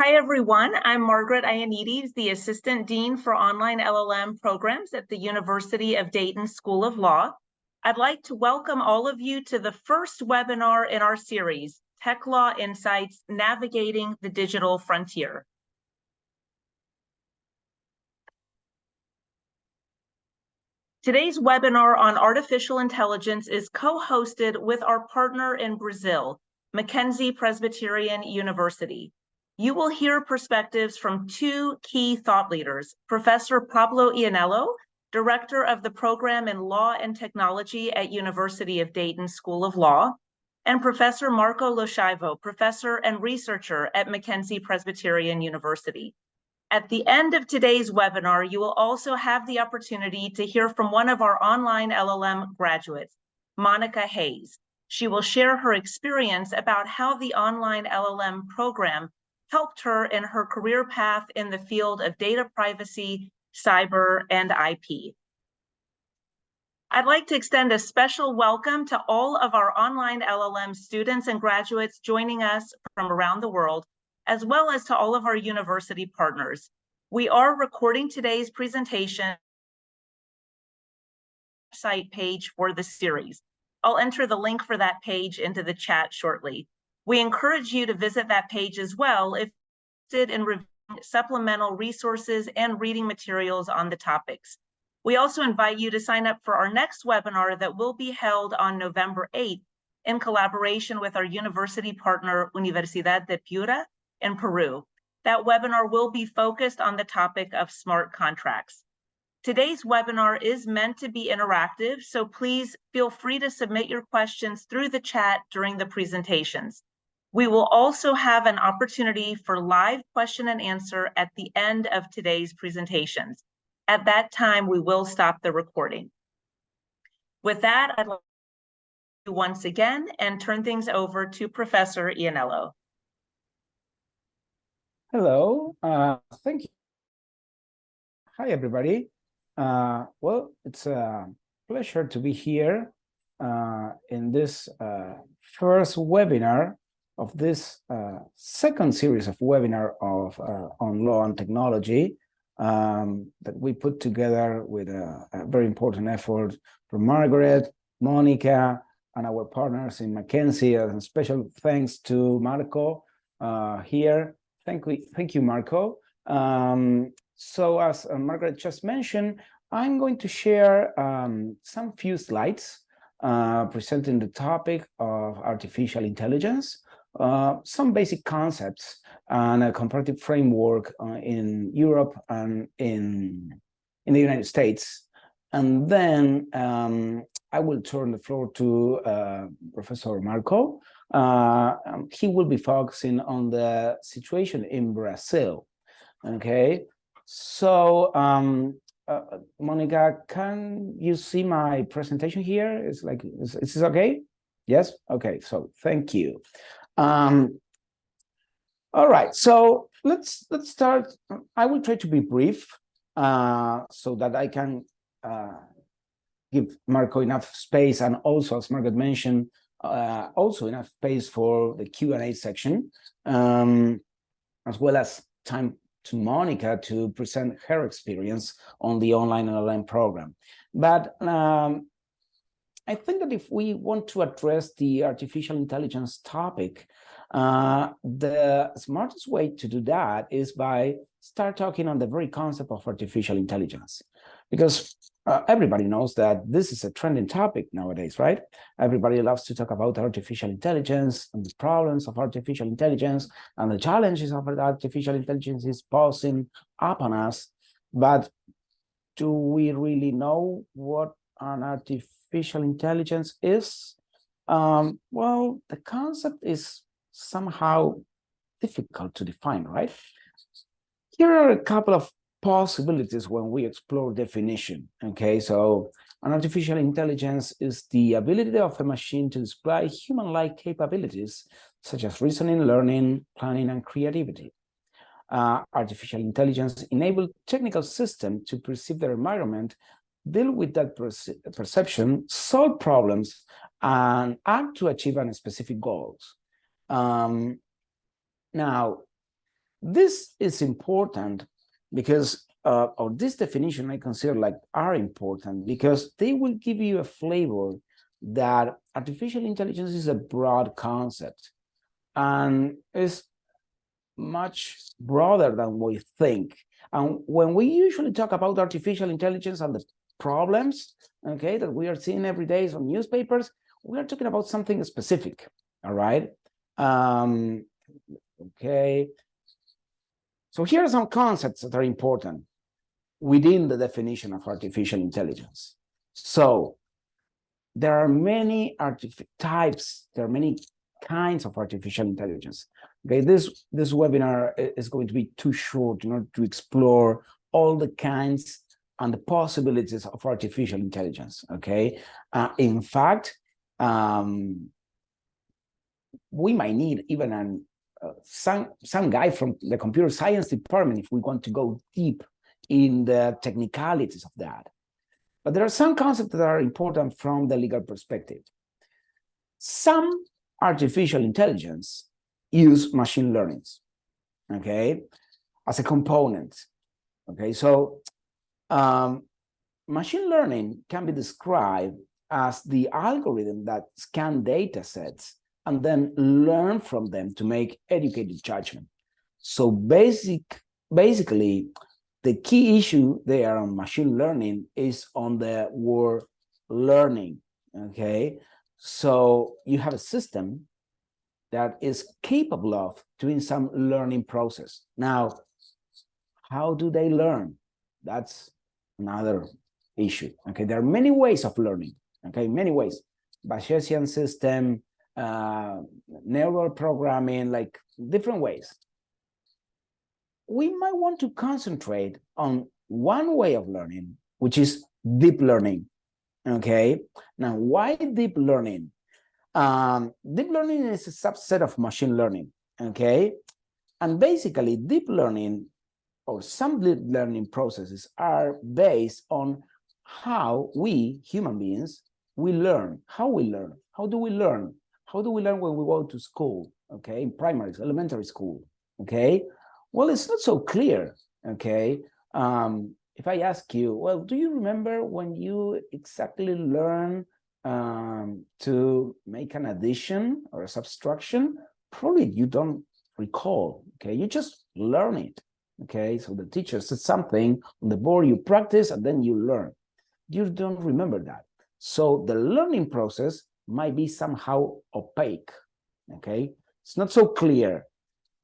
Hi, everyone. I'm Margaret Ioannidis, the Assistant Dean for Online LLM Programs at the University of Dayton School of Law. I'd like to welcome all of you to the first webinar in our series, Tech Law Insights, Navigating the Digital Frontier. Today's webinar on artificial intelligence is co-hosted with our partner in Brazil, Mackenzie Presbyterian University. You will hear perspectives from two key thought leaders, Professor Pablo Ianello, Director of the Program in Law and Technology at University of Dayton School of Law, and Professor Marco Loscivo, Professor and Researcher at Mackenzie Presbyterian University. At the end of today's webinar, you will also have the opportunity to hear from one of our online LLM graduates, Monica Hayes. She will share her experience about how the online LLM program helped her in her career path in the field of data privacy, cyber, and IP. I'd like to extend a special welcome to all of our online LLM students and graduates joining us from around the world, as well as to all of our university partners. We are recording today's presentation site page for the series. I'll enter the link for that page into the chat shortly. We encourage you to visit that page as well if you're interested in reviewing supplemental resources and reading materials on the topics. We also invite you to sign up for our next webinar that will be held on November 8th in collaboration with our university partner, Universidad de Piura in Peru. That webinar will be focused on the topic of smart contracts. Today's webinar is meant to be interactive, so please feel free to submit your questions through the chat during the presentations. We will also have an opportunity for live question and answer at the end of today's presentations. At that time, we will stop the recording. With that, I'd like to once again and turn things over to Professor Ianello. Hello, thank you. Hi, everybody. Well, it's a pleasure to be here in this first webinar of this second series of webinar of on law and technology that we put together with a very important effort from Margaret, Monica, and our partners in Mackenzie. And special thanks to Marco here. Thank you, Marco. So as Margaret just mentioned, I'm going to share some few slides presenting the topic of artificial intelligence, some basic concepts and a comparative framework in Europe and in the United States. And then I will turn the floor to Professor Marco. He will be focusing on the situation in Brazil. Okay, so Monica, can you see my presentation here? Is this okay? Yes. Okay. So thank you. All right. So let's start. I will try to be brief so that I can give Marco enough space, and also, as Margaret mentioned, also enough space for the Q&A section, as well as time to Monica to present her experience on the online LLM program. But I think that if we want to address the artificial intelligence topic, the smartest way to do that is by start talking on the very concept of artificial intelligence, because everybody knows that this is a trending topic nowadays, right? Everybody loves to talk about artificial intelligence and the problems of artificial intelligence and the challenges of artificial intelligence is posing upon us. But do we really know what an artificial intelligence is? Well, the concept is somehow difficult to define, right? Here are a couple of possibilities when we explore definition. Okay, so an artificial intelligence is the ability of a machine to display human-like capabilities such as reasoning, learning, planning, and creativity. Artificial intelligence enables technical systems to perceive their environment, deal with that perception, solve problems, and act to achieve specific goals. Now, This is important because, or this definition I consider like are important because they will give you a flavor that artificial intelligence is a broad concept and is much broader than we think. And when we usually talk about artificial intelligence and the problems, okay, that we are seeing every day on newspapers, we are talking about something specific, all right? Okay. So here are some concepts that are important within the definition of artificial intelligence. So there are many types, there are many kinds of artificial intelligence. Okay, this webinar is going to be too short in order to explore all the kinds and the possibilities of artificial intelligence. Okay, in fact, we might need even some guy from the computer science department if we want to go deep in the technicalities of that. But there are some concepts that are important from the legal perspective. Some artificial intelligence use machine learning, okay, as a component. Okay, so machine learning can be described as the algorithm that scan data sets and then learn from them to make educated judgment. So basically, the key issue there on machine learning is on the word learning, okay? So you have a system that is capable of doing some learning process. Now, how do they learn? That's another issue, okay? There are many ways of learning, okay? Many ways. Bayesian system, neural programming, like different ways. We might want to concentrate on one way of learning, which is deep learning, okay? Now, why deep learning? Deep learning is a subset of machine learning, okay? And basically, deep learning or some deep learning processes are based on how we, human beings, we learn, how we learn. How do we learn? How do we learn when we go to school, okay? In primary, elementary school, okay? Well, it's not so clear, okay? If I ask you, well, do you remember when you exactly learn to make an addition or a subtraction? Probably you don't recall, okay? You just learn it, okay? So the teacher said something on the board, you practice, and then you learn. You don't remember that. So the learning process might be somehow opaque, okay? It's not so clear.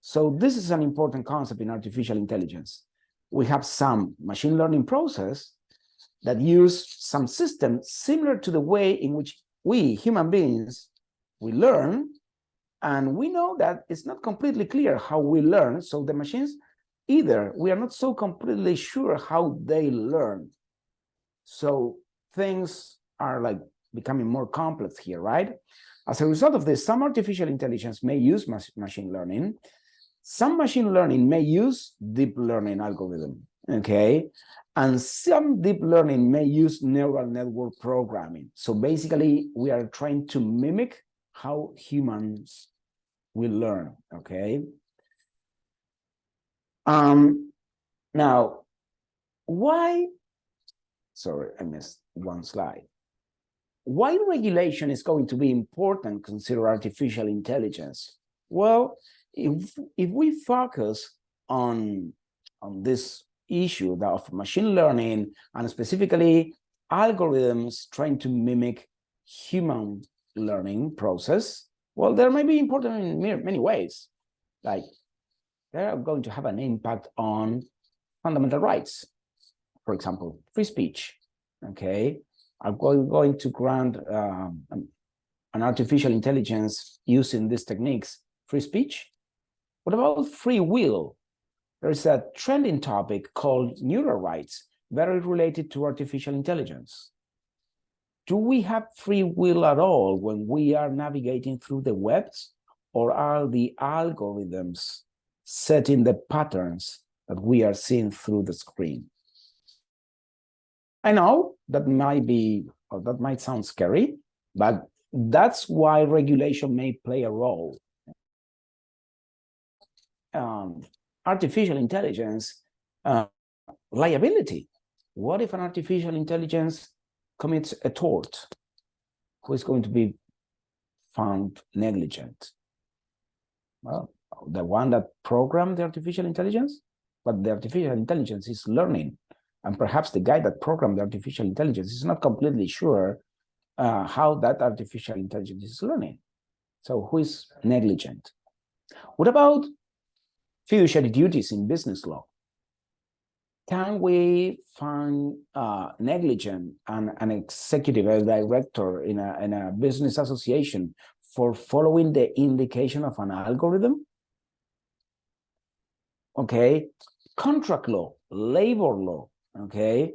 So this is an important concept in artificial intelligence. We have some machine learning process that use some system similar to the way in which we, human beings, we learn, and we know that it's not completely clear how we learn, so the machines, either we are not so completely sure how they learn. So things are like becoming more complex here, right? As a result of this, some artificial intelligence may use machine learning. Some machine learning may use deep learning algorithm, okay? And some deep learning may use neural network programming. So basically, we are trying to mimic how humans will learn, okay? Now, why, sorry, I missed one slide. Why regulation is going to be important consider artificial intelligence? Well, if we focus on this issue of machine learning and specifically algorithms trying to mimic human learning process, well, they may be important in many ways. Like they are going to have an impact on fundamental rights. For example, free speech, okay? Are going to grant an artificial intelligence using these techniques free speech? What about free will? There's a trending topic called neural rights, very related to artificial intelligence. Do we have free will at all when we are navigating through the webs, or are the algorithms setting the patterns that we are seeing through the screen? I know that might be, or that might sound scary, but that's why regulation may play a role. artificial intelligence liability. What if an artificial intelligence commits a tort? Who is going to be found negligent? Well, the one that programmed the artificial intelligence, but the artificial intelligence is learning. And perhaps the guy that programmed the artificial intelligence is not completely sure how that artificial intelligence is learning. So who is negligent? What about fiduciary duties in business law? Can we find negligent an executive, a director in a business association for following the indication of an algorithm? Okay, contract law, labor law, okay.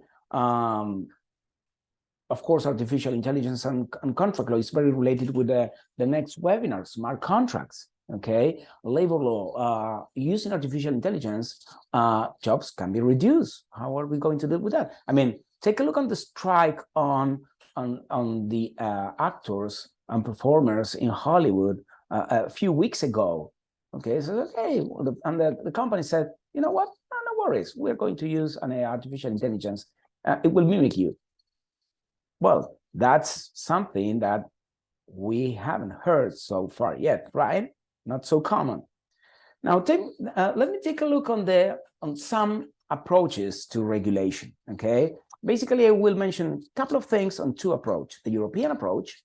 Of course, artificial intelligence and contract law is very related with the next webinar, smart contracts, okay. Labor law, using artificial intelligence, jobs can be reduced. How are we going to deal with that? I mean, take a look on the strike on the actors and performers in Hollywood a few weeks ago. Okay, so okay, and the company said, you know what? No worries. We're going to use an artificial intelligence. It will mimic you. Well, that's something that we haven't heard so far yet, right? Not so common. Now, let me take a look on some approaches to regulation. Okay, basically, I will mention a couple of things on two approaches: the European approach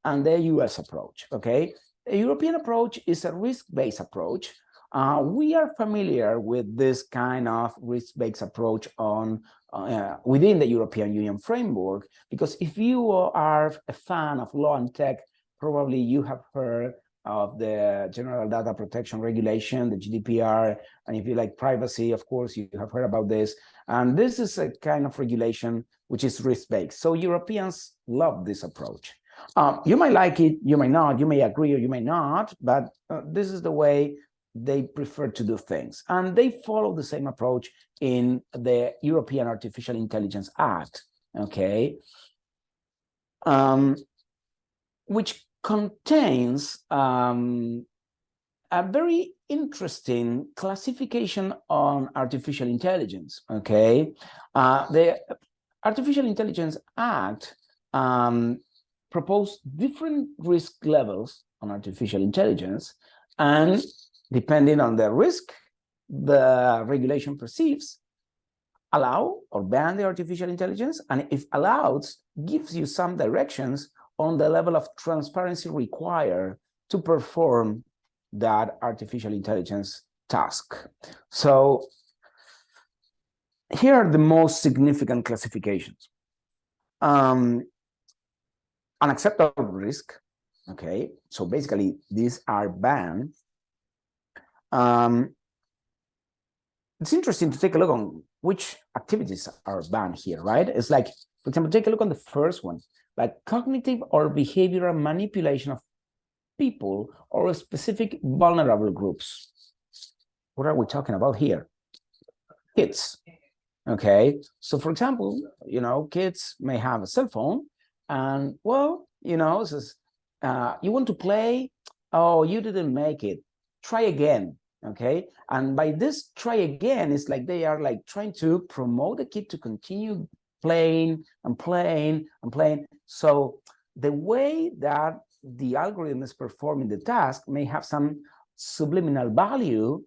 and the US approach. Okay, the European approach is a risk-based approach. We are familiar with this kind of risk-based approach within the European Union framework, because if you are a fan of law and tech, probably you have heard of the General Data Protection Regulation, the GDPR, and if you like privacy, of course, you have heard about this. And this is a kind of regulation which is risk-based. So Europeans love this approach. You might like it, you may not, you may agree or you may not, but this is the way they prefer to do things. And they follow the same approach in the European Artificial Intelligence Act, okay, which contains a very interesting classification on artificial intelligence, okay? The Artificial Intelligence Act proposed different risk levels on artificial intelligence, and depending on the risk the regulation perceives, allow or ban the artificial intelligence, and if allowed, gives you some directions on the level of transparency required to perform that artificial intelligence task. So here are the most significant classifications. Unacceptable risk, okay? So basically, these are banned. It's interesting to take a look on which activities are banned here, right? It's like, for example, take a look on the first one, like cognitive or behavioral manipulation of people or specific vulnerable groups. What are we talking about here? Kids, okay? So for example, you know, kids may have a cell phone and, well, you know, says, you want to play? Oh, you didn't make it. Try again, okay? And by this try again, it's like they are like trying to promote the kid to continue playing and playing and playing. So the way that the algorithm is performing the task may have some subliminal value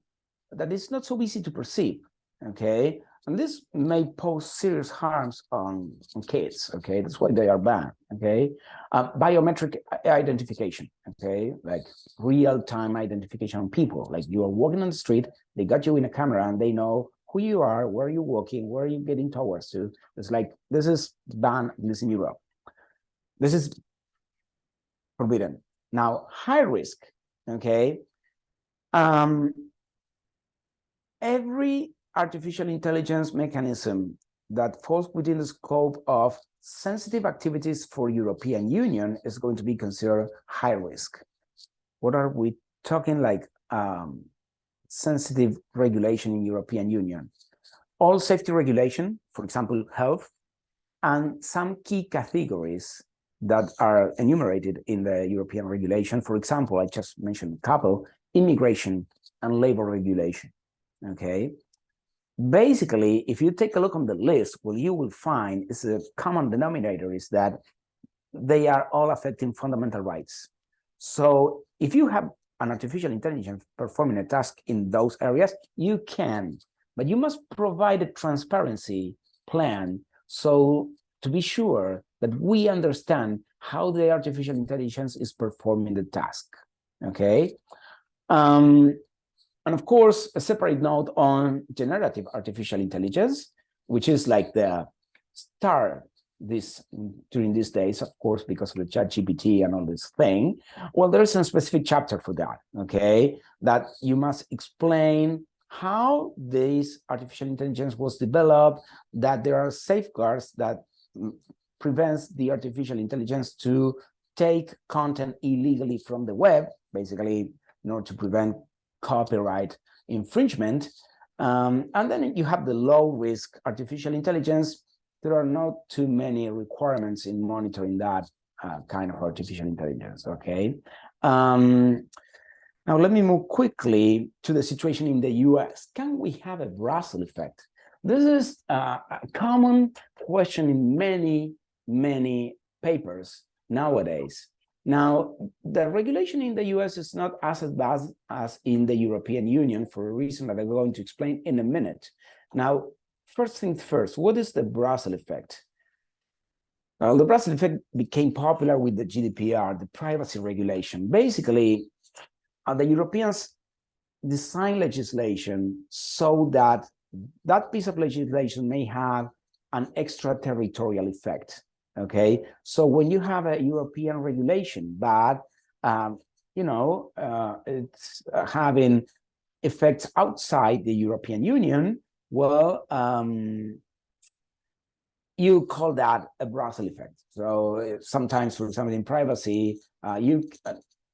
that is not so easy to perceive, okay? And this may pose serious harms on kids, okay? That's why they are banned, okay? Biometric identification, okay? Like real-time identification on people. Like you are walking on the street, they got you in a camera and they know who you are, where you're walking, where you're getting towards to. It's like, this is banned, this in Europe. This is forbidden. Now, high risk, okay? Every artificial intelligence mechanism that falls within the scope of sensitive activities for European Union is going to be considered high risk. What are we talking like sensitive regulation in European Union? All safety regulation, for example, health, and some key categories that are enumerated in the European regulation. For example, I just mentioned a couple: immigration and labor regulation. okay? Basically, if you take a look on the list, what you will find is a common denominator is that they are all affecting fundamental rights. So if you have an artificial intelligence performing a task in those areas, you can, but you must provide a transparency plan so to be sure that we understand how the artificial intelligence is performing the task, okay? And of course, a separate note on generative artificial intelligence, which is like the star during these days, of course, because of the ChatGPT and all this thing. Well, there's a specific chapter for that, okay? That you must explain how this artificial intelligence was developed, that there are safeguards that prevents the artificial intelligence to take content illegally from the web, basically in order to prevent copyright infringement. And then you have the low risk artificial intelligence. There are not too many requirements in monitoring that kind of artificial intelligence, okay? Now let me move quickly to the situation in the US. Can we have a Russell effect? This is a common question in many papers nowadays. Now, the regulation in the US is not as advanced as in the European Union for a reason that I'm going to explain in a minute. Now, first things first, what is the Russell effect? Well, the Russell effect became popular with the GDPR, the privacy regulation. Basically, the Europeans designed legislation so that that piece of legislation may have an extraterritorial effect. Okay, so when you have a European regulation, but it's having effects outside the European Union, well, you call that a Brussels effect. So sometimes, for example, in privacy,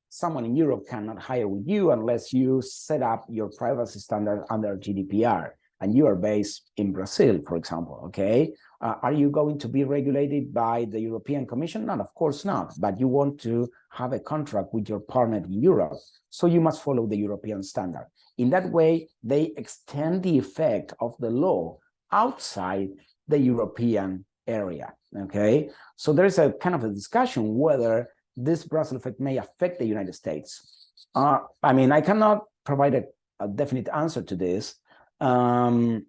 someone in Europe cannot hire with you unless you set up your privacy standard under GDPR, and you are based in Brazil, for example, okay? Are you going to be regulated by the European Commission? No, of course not, but you want to have a contract with your partner in Europe, so you must follow the European standard. In that way, they extend the effect of the law outside the European area, okay? So there's a kind of a discussion whether this Brussels effect may affect the United States. I mean, I cannot provide a definite answer to this. I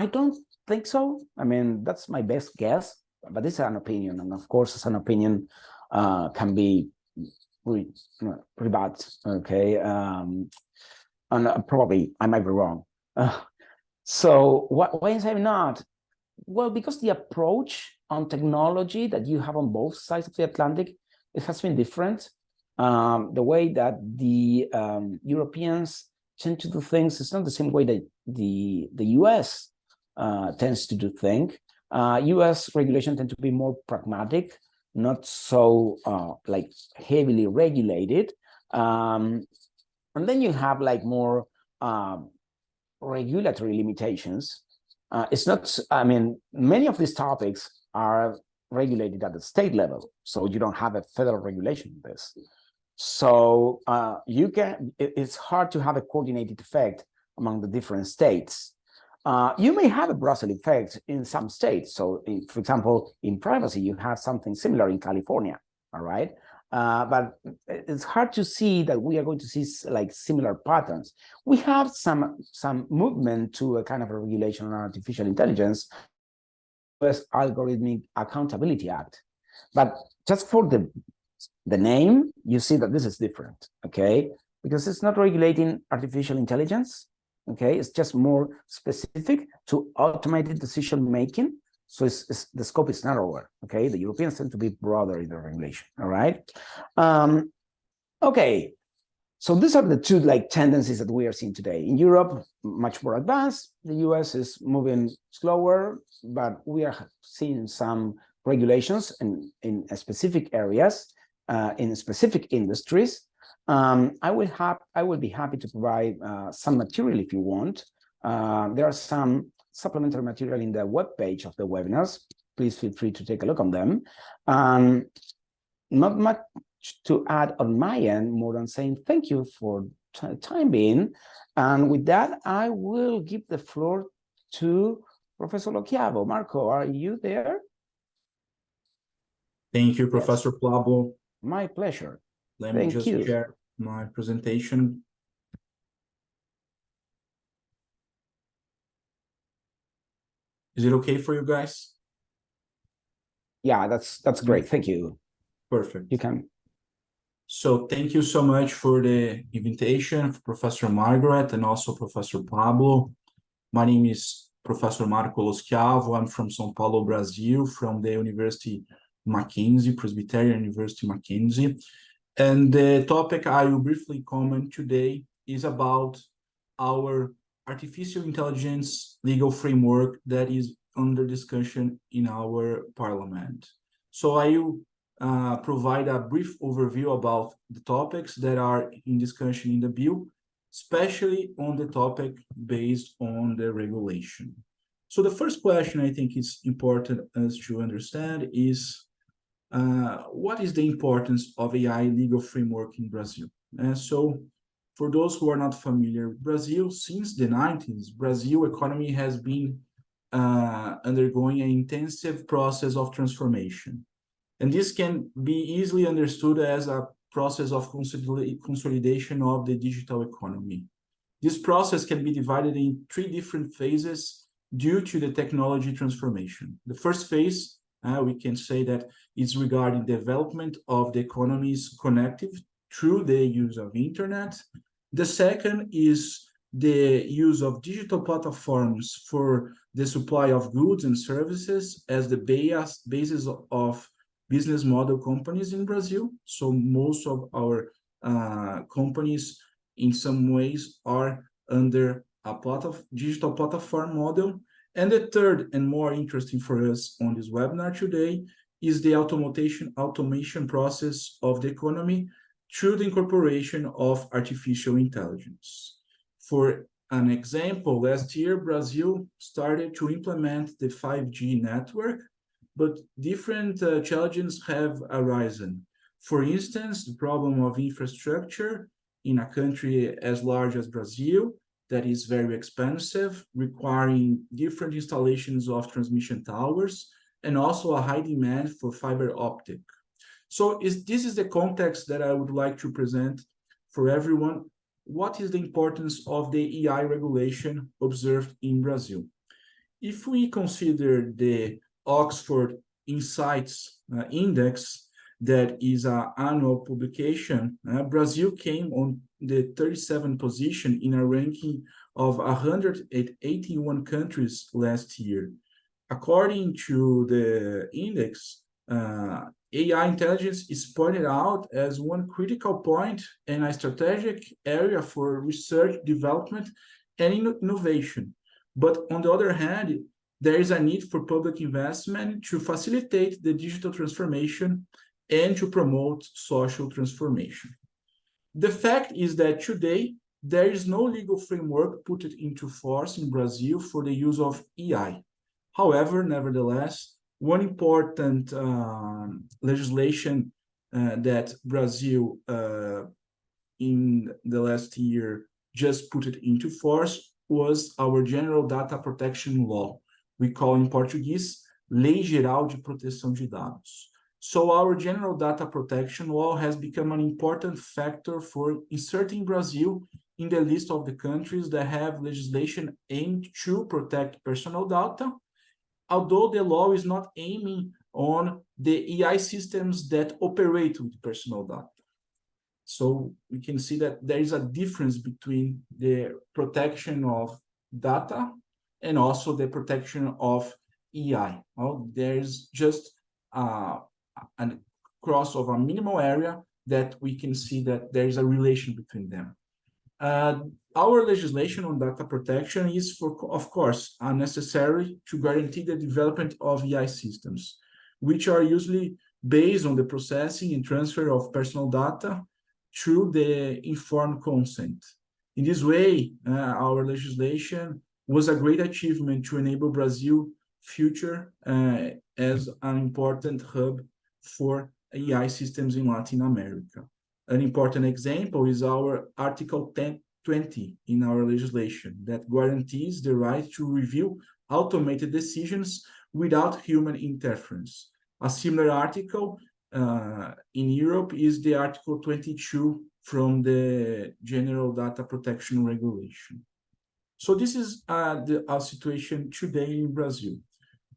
don't think so. I mean, that's my best guess, but it's an opinion, and of course, it's an opinion can be rebut, okay? And probably I might be wrong. So why is I not? Well, because the approach on technology that you have on both sides of the Atlantic, it has been different. The way that the Europeans tend to do things is not the same way that the US tends to do things. US regulation tend to be more pragmatic, not so like heavily regulated. And then you have like more regulatory limitations. It's not, I mean, many of these topics are regulated at the state level, so you don't have a federal regulation of this. So it's hard to have a coordinated effect among the different states. You may have a Brussels effect in some states. So for example, in privacy, you have something similar in California, all right? But it's hard to see that we are going to see like similar patterns. We have some movement to a kind of a regulation on artificial intelligence, US Algorithmic Accountability Act. But just for the name, you see that this is different, okay? Because it's not regulating artificial intelligence, okay? It's just more specific to automated decision making. So the scope is narrower, okay? The Europeans tend to be broader in the regulation, all right? Okay, so these are the two like tendencies that we are seeing today. In Europe, much more advanced. The US is moving slower, but we are seeing some regulations in specific areas, in specific industries. I will be happy to provide some material if you want. There are some supplementary material in the web page of the webinars. Please feel free to take a look on them. Not much to add on my end, more than saying thank you for time being. And with that, I will give the floor to Professor Lochiavo. Marco, are you there? Thank you, Professor Pablo. My pleasure. Let me just share my presentation. Is it okay for you guys? Yeah, that's great. Thank you. Perfect. You can. So thank you so much for the invitation, for Professor Margaret and also Professor Pablo. My name is Professor Marco Loschiavo. I'm from São Paulo, Brazil, from the University Mackenzie, Presbyterian University Mackenzie. And the topic I will briefly comment today is about our artificial intelligence legal framework that is under discussion in our parliament. So I will provide a brief overview about the topics that are in discussion in the bill, especially on the topic based on the regulation. So the first question I think is important as to understand is what is the importance of AI legal framework in Brazil? And so for those who are not familiar with Brazil, since the 90s, Brazil economy has been undergoing an intensive process of transformation. And this can be easily understood as a process of consolidation of the digital economy. This process can be divided in 3 different phases due to the technology transformation. The first phase, we can say that it's regarding development of the economies connected through the use of internet. The second is the use of digital platforms for the supply of goods and services as the basis of business model companies in Brazil. So most of our companies in some ways are under a digital platform model. And the third and more interesting for us on this webinar today is the automation process of the economy through the incorporation of artificial intelligence. For an example, last year, Brazil started to implement the 5G network, but different challenges have arisen. For instance, the problem of infrastructure in a country as large as Brazil, that is very expensive, requiring different installations of transmission towers, and also a high demand for fiber optic. So this is the context that I would like to present for everyone. What is the importance of the AI regulation observed in Brazil? If we consider the Oxford Insights Index, that is an annual publication, Brazil came on the 37th position in a ranking of 181 countries last year. According to the index, AI intelligence is pointed out as one critical point and a strategic area for research, development, and innovation. But on the other hand, there is a need for public investment to facilitate the digital transformation and to promote social transformation. The fact is that today, there is no legal framework put into force in Brazil for the use of AI. However, nevertheless, one important legislation that Brazil in the last year just put it into force was our General Data Protection Law. We call in Portuguese, Lei Geral de Proteção de Dados. So our General Data Protection Law has become an important factor for inserting Brazil in the list of the countries that have legislation aimed to protect personal data, although the law is not aiming on the AI systems that operate with personal data. So we can see that there is a difference between the protection of data and also the protection of AI. Well, there's just a cross of a minimal area that we can see that there is a relation between them. Our legislation on data protection is, of course, necessary to guarantee the development of AI systems, which are usually based on the processing and transfer of personal data through the informed consent. In this way, our legislation was a great achievement to enable Brazil's future as an important hub for AI systems in Latin America. An important example is our Article 1020 in our legislation that guarantees the right to review automated decisions without human interference. A similar article in Europe is the Article 22 from the General Data Protection Regulation. So this is our situation today in Brazil.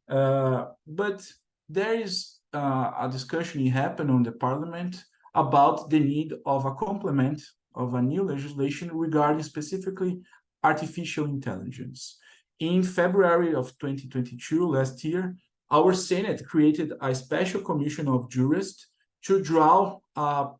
But there is a discussion happened on the parliament about the need of a complement of a new legislation regarding specifically artificial intelligence. In February of 2022, last year, our Senate created a special commission of jurists to draw a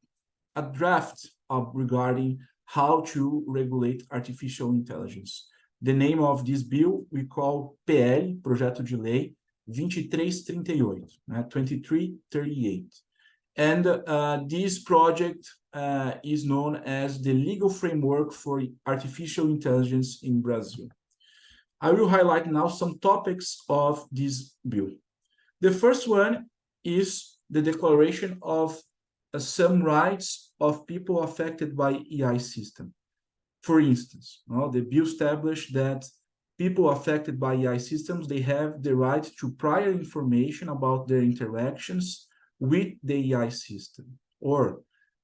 draft regarding how to regulate artificial intelligence. The name of this bill we call PL, Projeto de Lei 2338, 2338. And this project is known as the legal framework for artificial intelligence in Brazil. I will highlight now some topics of this bill. The first one is the declaration of some rights of people affected by AI system. For instance, the bill established that people affected by AI systems, they have the right to prior information about their interactions with the AI system, or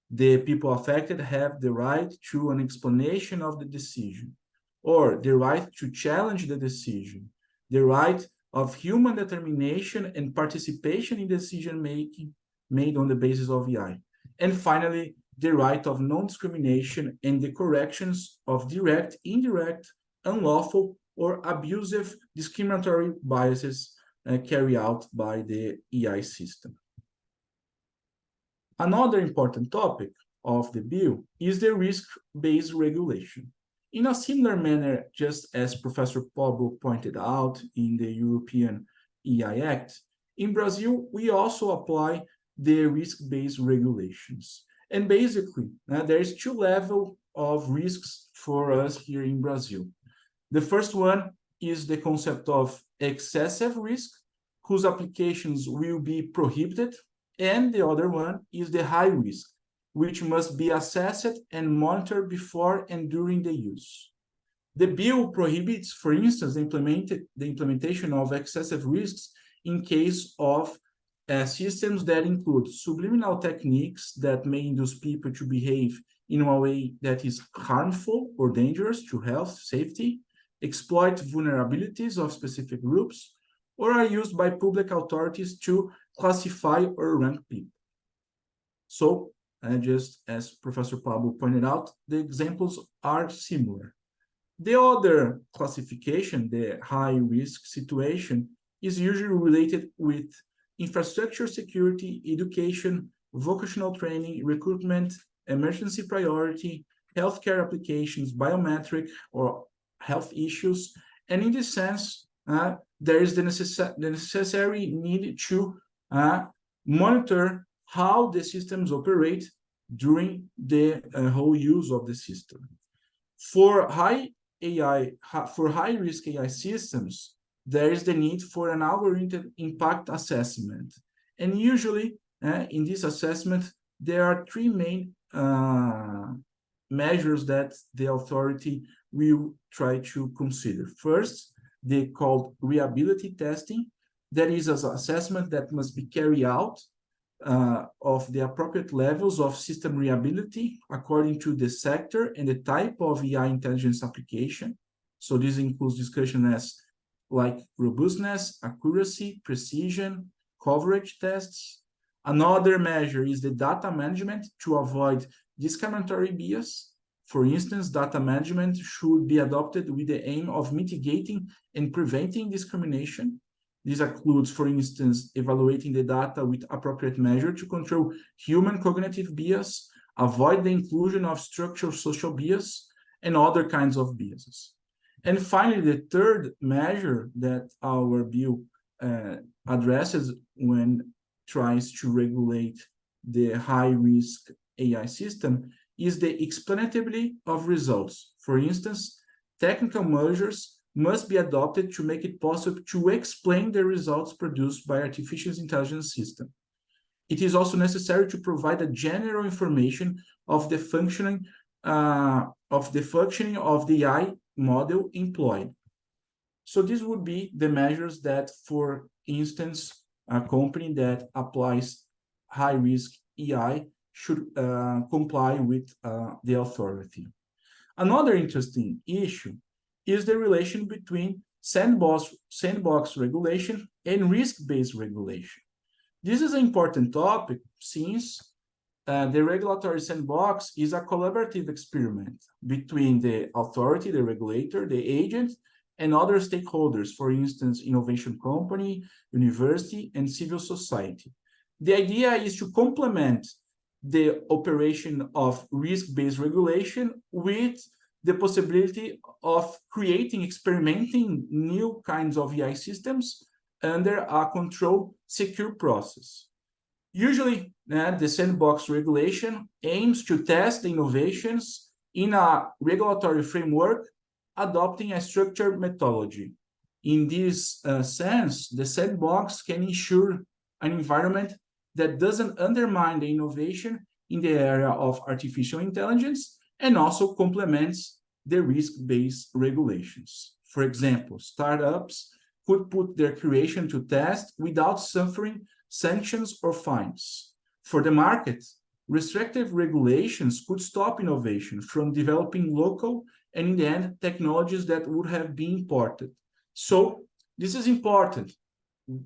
the people affected have the right to an explanation of the decision, or the right to challenge the decision, the right of human determination and participation in decision-making made on the basis of AI. And finally, the right of non-discrimination and the corrections of direct, indirect, unlawful, or abusive discriminatory biases carried out by the AI system. Another important topic of the bill is the risk-based regulation. In a similar manner, just as Professor Pablo pointed out in the European AI Act, in Brazil, we also apply the risk-based regulations. And basically, there is two levels of risks for us here in Brazil. The first one is the concept of excessive risk, whose applications will be prohibited, and the other one is the high risk, which must be assessed and monitored before and during the use. The bill prohibits, for instance, the implementation of excessive risks in case of systems that include subliminal techniques that may induce people to behave in a way that is harmful or dangerous to health, safety, exploit vulnerabilities of specific groups, or are used by public authorities to classify or rank people. So, just as Professor Pablo pointed out, the examples are similar. The other classification, the high-risk situation, is usually related with infrastructure security, education, vocational training, recruitment, emergency priority, healthcare applications, biometric or health issues. And in this sense, there is the necessary need to monitor how the systems operate during the whole use of the system. For high-risk AI systems, there is the need for an algorithm impact assessment. And usually, in this assessment, there are three main measures that the authority will try to consider. First, they called reliability testing. That is an assessment that must be carried out of the appropriate levels of system reliability according to the sector and the type of AI intelligence application. So this includes discussion as like robustness, accuracy, precision, coverage tests. Another measure is the data management to avoid discriminatory bias. For instance, data management should be adopted with the aim of mitigating and preventing discrimination. This includes, for instance, evaluating the data with appropriate measure to control human cognitive bias, avoid the inclusion of structural social bias, and other kinds of biases. And finally, the third measure that our bill addresses when tries to regulate the high-risk AI system is the explainability of results. For instance, technical measures must be adopted to make it possible to explain the results produced by artificial intelligence system. it is also necessary to provide a general information of the functioning of the AI model employed. So this would be the measures that, for instance, a company that applies high-risk AI should comply with the authority. Another interesting issue is the relation between sandbox regulation and risk-based regulation. This is an important topic since the regulatory sandbox is a collaborative experiment between the authority, the regulator, the agent, and other stakeholders, for instance, innovation company, university, and civil society. The idea is to complement the operation of risk-based regulation with the possibility of experimenting new kinds of AI systems under a controlled, secure process. Usually, the sandbox regulation aims to test the innovations in a regulatory framework adopting a structured methodology. In this sense, the sandbox can ensure an environment that doesn't undermine the innovation in the area of artificial intelligence and also complements the risk-based regulations. For example, startups could put their creation to test without suffering sanctions or fines. For the market, restrictive regulations could stop innovation from developing local and, in the end, technologies that would have been imported. So this is important.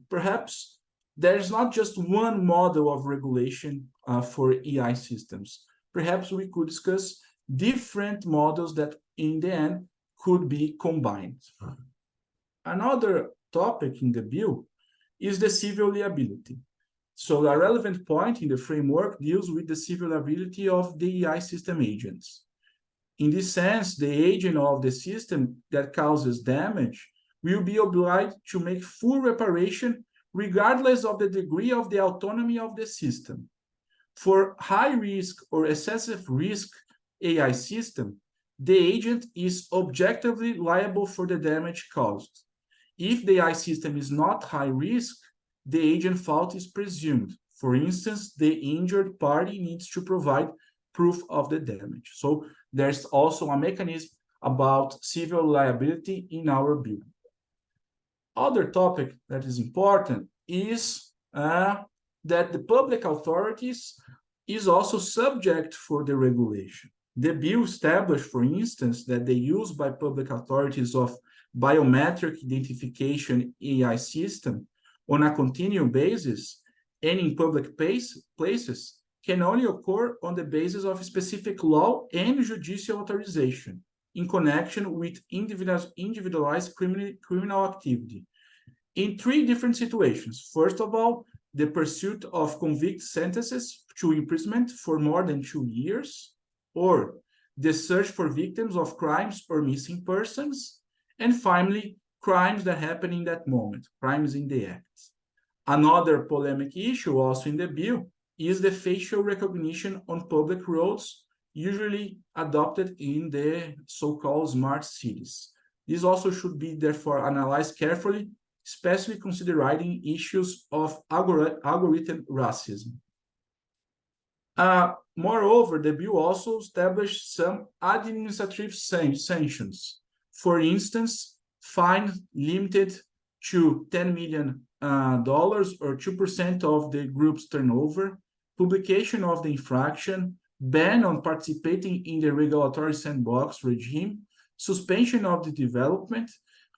Perhaps there's not just one model of regulation for AI systems. Perhaps we could discuss different models that, in the end, could be combined. Another topic in the bill is the civil liability. So a relevant point in the framework deals with the civil liability of the AI system agents. In this sense, the agent of the system that causes damage will be obliged to make full reparation regardless of the degree of the autonomy of the system. For high-risk or excessive risk AI system, the agent is objectively liable for the damage caused. If the AI system is not high risk, the agent fault is presumed. For instance, the injured party needs to provide proof of the damage. So there's also a mechanism about civil liability in our bill. Other topic that is important is that the public authorities is also subject for the regulation. The bill established, for instance, that the use by public authorities of biometric identification AI system on a continual basis and in public places can only occur on the basis of specific law and judicial authorization in connection with individualized criminal activity in three different situations. First of all, the pursuit of convict sentences to imprisonment for more than 2 years, or the search for victims of crimes or missing persons, and finally, crimes that happen in that moment, crimes in the act. Another polemic issue also in the bill is the facial recognition on public roads, usually adopted in the so-called smart cities. This also should be therefore analyzed carefully, especially considering issues of algorithm racism. Moreover, the bill also established some administrative sanctions. For instance, fine limited to $10 million or 2% of the group's turnover, publication of the infraction, ban on participating in the regulatory sandbox regime, suspension of the development,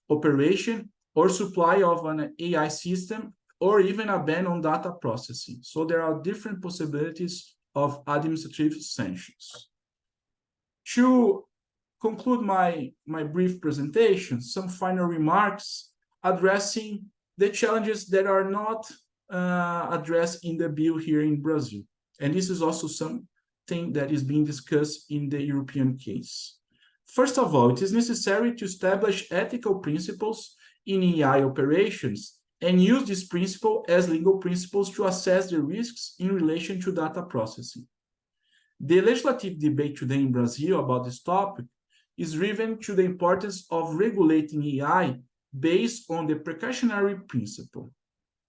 operation, or supply of an AI system, or even a ban on data processing. So there are different possibilities of administrative sanctions. To conclude my brief presentation, some final remarks addressing the challenges that are not addressed in the bill here in Brazil. And this is also something that is being discussed in the European case. First of all, it is necessary to establish ethical principles in AI operations and use this principle as legal principles to assess the risks in relation to data processing. The legislative debate today in Brazil about this topic is driven to the importance of regulating AI based on the precautionary principle.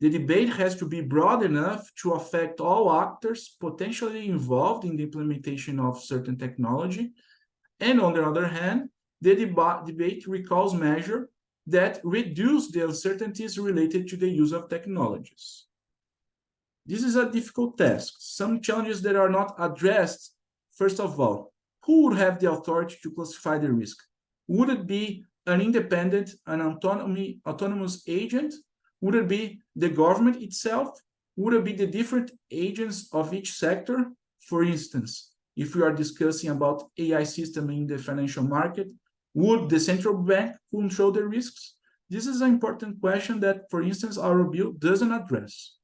The debate has to be broad enough to affect all actors potentially involved in the implementation of certain technology. And on the other hand, the debate recalls measures that reduce the uncertainties related to the use of technologies. This is a difficult task. Some challenges that are not addressed. First of all, who would have the authority to classify the risk? Would it be an independent, an autonomous agent? Would it be the government itself? Would it be the different agents of each sector? For instance, if we are discussing about AI system in the financial market, would the central bank control the risks? This is an important question that, for instance, our bill doesn't address.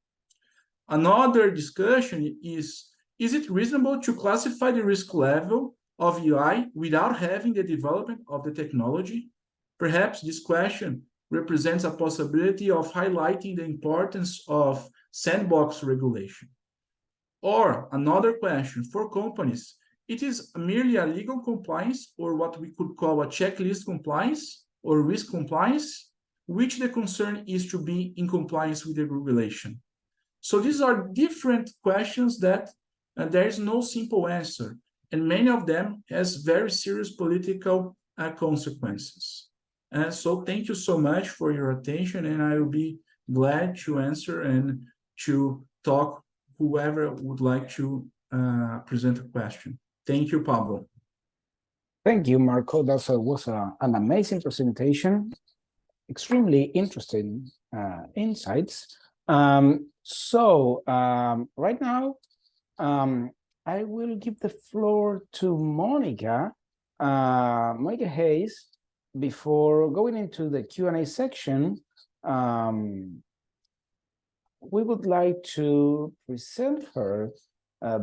Another discussion is it reasonable to classify the risk level of AI without having the development of the technology? Perhaps this question represents a possibility of highlighting the importance of sandbox regulation. Or another question for companies, it is merely a legal compliance or what we could call a checklist compliance or risk compliance, which the concern is to be in compliance with the regulation. So these are different questions that there is no simple answer, and many of them has very serious political consequences. And so thank you so much for your attention, and I will be glad to answer and to talk whoever would like to present a question. Thank you, Pablo. Thank you, Marco. That was an amazing presentation, extremely interesting insights. Right now, I will give the floor to Monica, Monica Hayes. Before going into the Q&A section, we would like to present her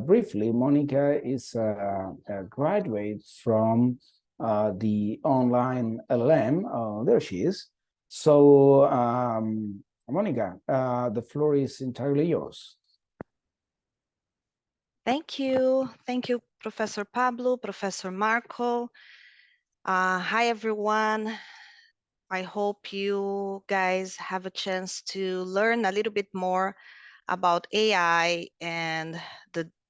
briefly. Monica is a graduate from the online LL.M. There she is. So, Monica, the floor is entirely yours. Thank you. Thank you, Professor Pablo, Professor Marco. Hi, everyone. I hope you guys have a chance to learn a little bit more about AI and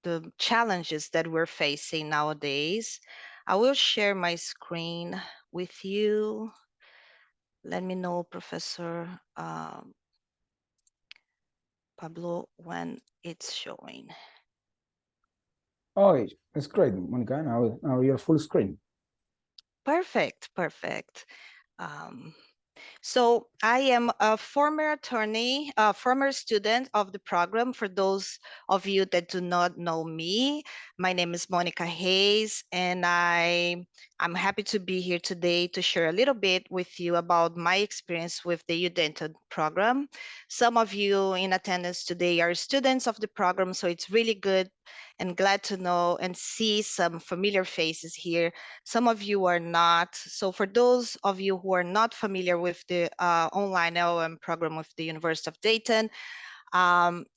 the challenges that we're facing nowadays. I will share my screen with you. Let me know, Professor Pablo, when it's showing. Oh, it's great, Monica. Now you're full screen. Perfect, perfect. So I am a former attorney, a former student of the program. For those of you that do not know me, my name is Monica Hayes, and I'm happy to be here today to share a little bit with you about my experience with the Dayton program. Some of you in attendance today are students of the program, so it's really good and glad to know and see some familiar faces here. Some of you are not. So for those of you who are not familiar with the online LL.M program with the University of Dayton,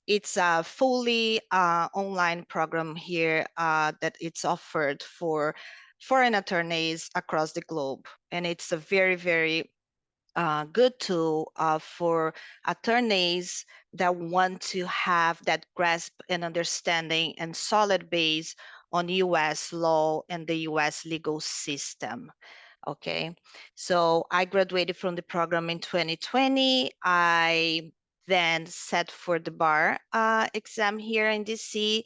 it's a fully online program here that it's offered for foreign attorneys across the globe. And it's a very, very good tool for attorneys that want to have that grasp and understanding and solid base on US law and the US legal system. Okay, so I graduated from the program in 2020. I then sat for the bar exam here in DC.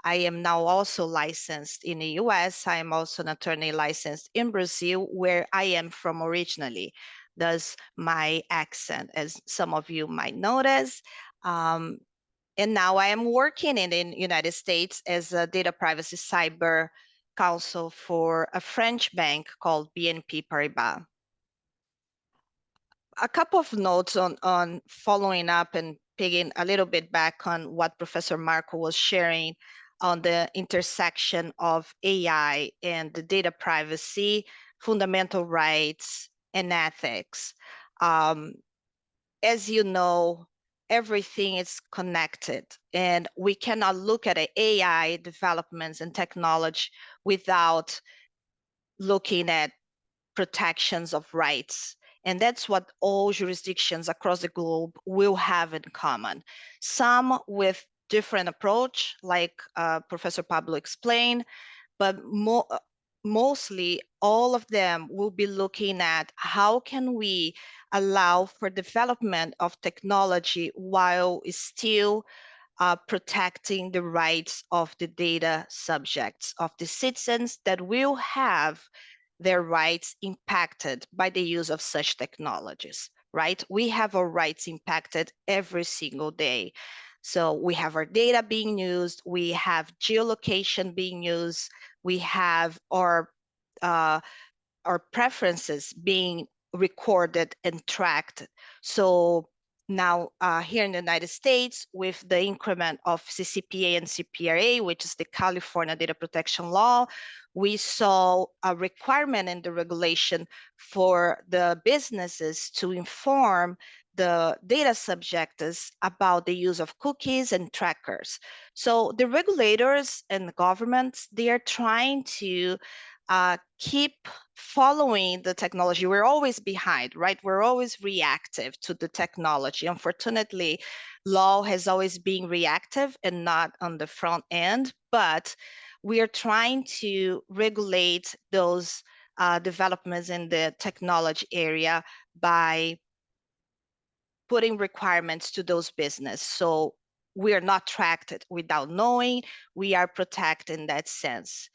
I am now also licensed in the US. I am also an attorney licensed in Brazil, where I am from originally. Thus my accent, as some of you might notice. And now I am working in the United States as a data privacy cyber counsel for a French bank called BNP Paribas. A couple of notes on following up and picking a little bit back on what Professor Marco was sharing on the intersection of AI and the data privacy, fundamental rights, and ethics. As you know, everything is connected, and we cannot look at AI developments and technology without looking at protections of rights And that's what all jurisdictions across the globe will have in common. Some with different approach, like Professor Pablo explained, but mostly all of them will be looking at how can we allow for development of technology while still protecting the rights of the data subjects, of the citizens that will have their rights impacted by the use of such technologies, right? We have our rights impacted every single day. So we have our data being used, we have geolocation being used, we have our preferences being recorded and tracked. So now here in the United States, with the increment of CCPA and CPRA, which is the California Data Protection Law, we saw a requirement in the regulation for the businesses to inform the data subjects about the use of cookies and trackers. So the regulators and the governments, they are trying to keep following the technology. We're always behind, right? We're always reactive to the technology. Unfortunately, law has always been reactive and not on the front end, but we are trying to regulate those developments in the technology area by putting requirements to those businesses. So we are not tracked without knowing, we are protected in that sense.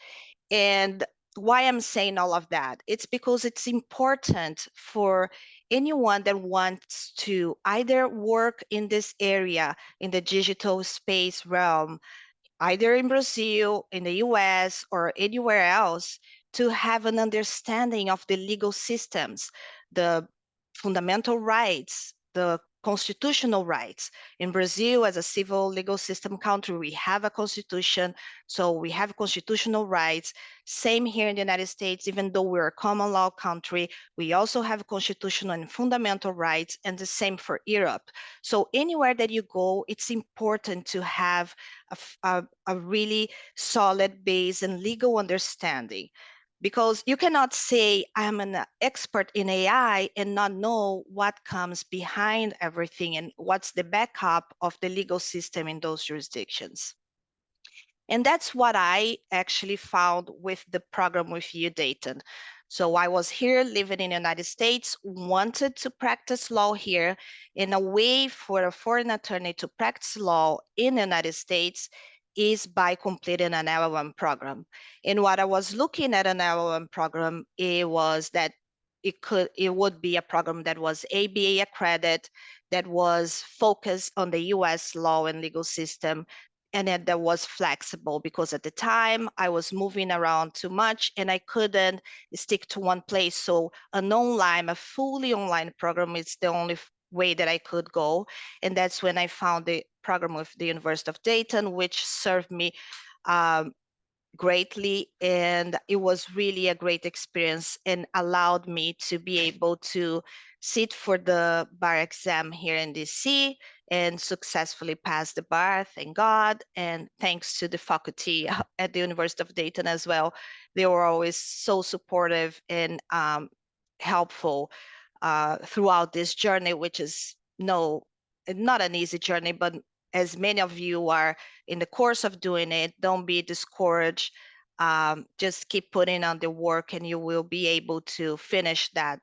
And why I'm saying all of that, it's because it's important for anyone that wants to either work in this area, in the digital space realm, either in Brazil, in the US, or anywhere else, to have an understanding of the legal systems, the fundamental rights, the constitutional rights. In Brazil, as a civil legal system country, we have a constitution, so we have constitutional rights. Same here in the United States, even though we're a common law country, we also have constitutional and fundamental rights, and the same for Europe. So anywhere that you go, it's important to have a really solid base and legal understanding, because you cannot say I'm an expert in AI and not know what comes behind everything and what's the backup of the legal system in those jurisdictions. And that's what I actually found with the program with you, Dayton. So I was here living in the United States, wanted to practice law here, and a way for a foreign attorney to practice law in the United States is by completing an LL.M program. And what I was looking at an LL.M program, it was that it would be a program that was ABA accredited, that was focused on the US law and legal system, and that was flexible, because at the time I was moving around too much and I couldn't stick to one place. So a fully online program is the only way that I could go. And that's when I found the program with the University of Dayton, which served me greatly. And it was really a great experience and allowed me to be able to sit for the bar exam here in DC and successfully pass the bar, thank God. And thanks to the faculty at the University of Dayton as well. They were always so supportive and helpful throughout this journey, which is not an easy journey, but as many of you are in the course of doing it, don't be discouraged. Just keep putting on the work and you will be able to finish that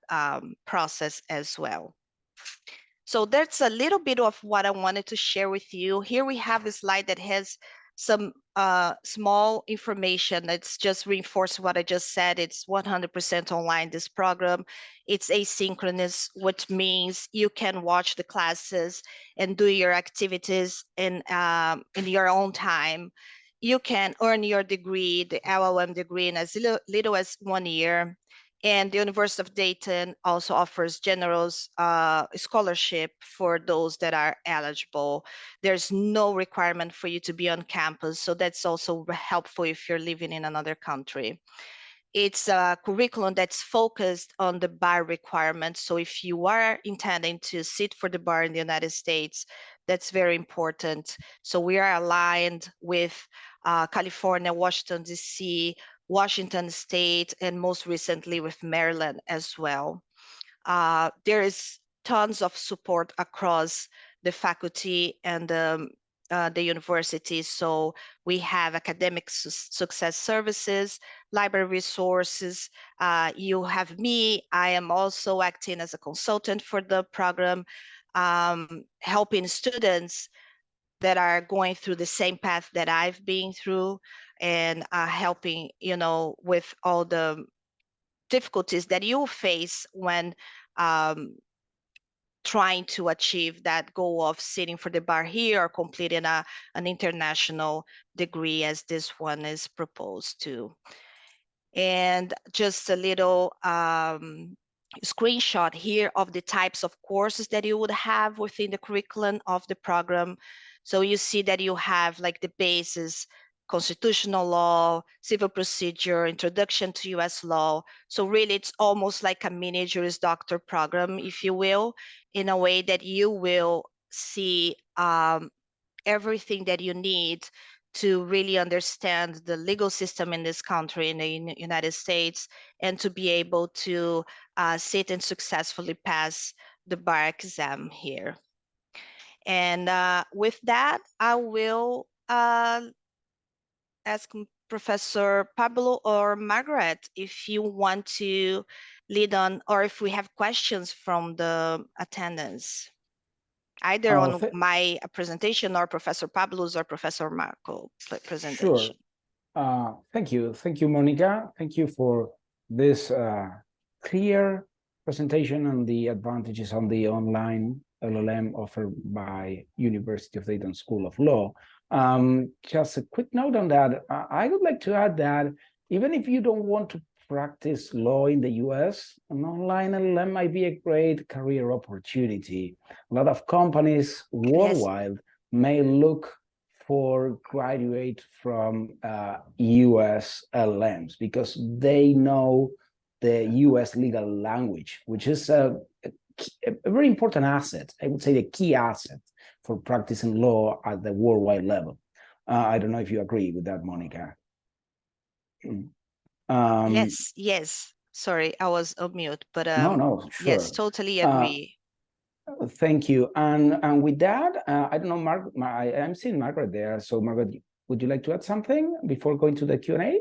process as well. So that's a little bit of what I wanted to share with you. Here we have a slide that has some small information that's just reinforced what I just said. It's 100% online, this program. It's asynchronous, which means you can watch the classes and do your activities in your own time. You can earn your degree, the LL.M degree, in as little as 1 year. And the University of Dayton also offers generous scholarship for those that are eligible. There's no requirement for you to be on campus, so that's also helpful if you're living in another country. It's a curriculum that's focused on the bar requirements. So if you are intending to sit for the bar in the United States, that's very important. So we are aligned with California, Washington, DC, Washington State, and most recently with Maryland as well. there is tons of support across the faculty and the university. So we have academic success services, library resources. You have me. I am also acting as a consultant for the program, helping students that are going through the same path that I've been through, and helping, with all the difficulties that you face when trying to achieve that goal of sitting for the bar here or completing an international degree as this one is proposed to. And just a little screenshot here of the types of courses that you would have within the curriculum of the program. So you see that you have like the basis, constitutional law, civil procedure, introduction to US law. So really it's almost like a mini Juris Doctor program, if you will, in a way that you will see everything that you need to really understand the legal system in this country, in the United States, and to be able to sit and successfully pass the bar exam here. And with that, I will ask Professor Pablo or Margaret if you want to lead on, or if we have questions from the attendants, either on my presentation or Professor Pablo's or Professor Marco's presentation. Sure. Thank you, Monica. Thank you for this clear presentation on the advantages on the online LLM offered by University of Dayton School of Law. Just a quick note on that. I would like to add that even if you don't want to practice law in the US, an online LLM might be a great career opportunity. A lot of companies worldwide may look for graduate from US LLMs because they know the US legal language, which is a very important asset. I would say the key asset for practicing law at the worldwide level. I don't know if you agree with that, Monica. Yes. Sorry, I was on mute, but no, sure. Yes, totally agree. Thank you. And with that, I don't know, I'm seeing Margaret there. So Margaret, would you like to add something before going to the Q&A?